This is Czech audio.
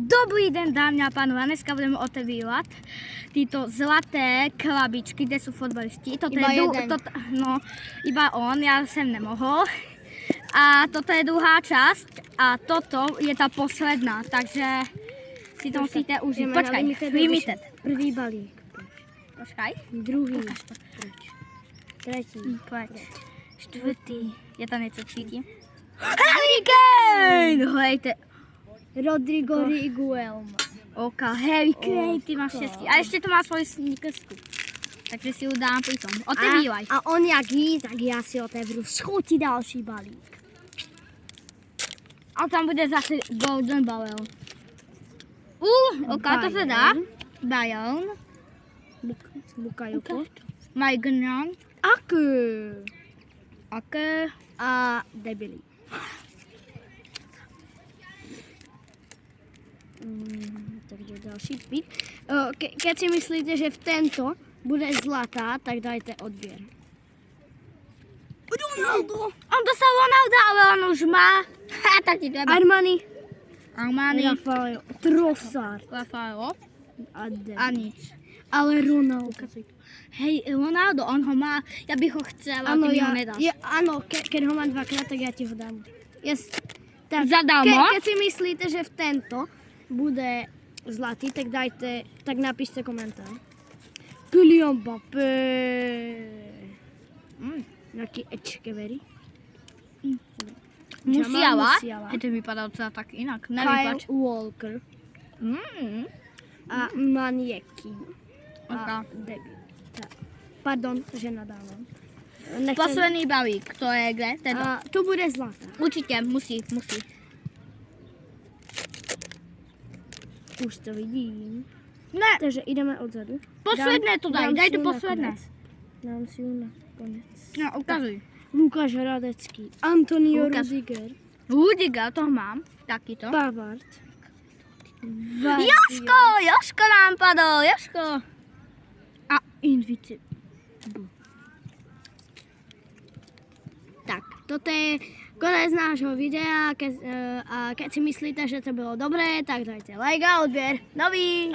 Dobrý den, dámy a pánové, dneska budeme otevírat tyto zlaté krabičky, kde jsou fotbalisti. Toto iba je jeden. Iba on, já jsem nemohl. A toto je druhá část a toto je ta posledná, takže si to musíte užít. Jdeme na Počkej, limited limited. První balík. Počkej. Druhý. Třetí. Pojď. Čtvrtý. Je tam něco cítím? Harry Kane! Hlejte. Rodrigo Riguelma. OK, Harry Kane, ty máš štěstí. A ještě to má svoji sneakersku. Takže si ji dám potom. Otevívaj. A on jak jí, tak já si otevřu schutí další balík. A tam bude zase Golden Balloon. OK, to se dá. Balloon. Bukajoko. Magnan. Aku. A debili. Takže další pít. Keď si myslíte, že v tento bude zlatá, tak dajte odběr. Ronaldo. On dostal Ronaldo, ale on už má. Ha, tak ti treba. Armani. Rafael. Trossard. Rafael. A Debili. A nic. Ale Ronaldo. Hej, Ronaldo, on ho má. Já bych ho chcela, ty mi ho nedáš. Ano, keď ho mám dvakrát, tak já ti ho dám. Yes. Tak, Zadarmo? keď si myslíte, že v tento bude zlatý, tak dajte, tak napíšte komentár. Kylian Mbappé. Nějaký Ečkevery. Musiala. Musiala. Hej, to vypadá docela tak jinak. Kyle Nevypač. Walker. A Maniekin. A Ok. Debil. Pardon, že nadávám. Posledný balík, to je kde? Tento. A to bude zlatá. Určitě, musí. Už to vidím. Ne, Takže jdeme odzadu. posledné to daj, daj to posledné. Dám si ju na konec. No, ukazuj. Lukáš Hradecký, Antonio Lukáš. Rudiger, Rudiger, toho mám, taky to. Pavard, Joško nám padl, Joško. A Invicible. Tak, toto je konec nášho videa a keď si myslíte, že to bylo dobré, tak dajte like a odběr. Nový!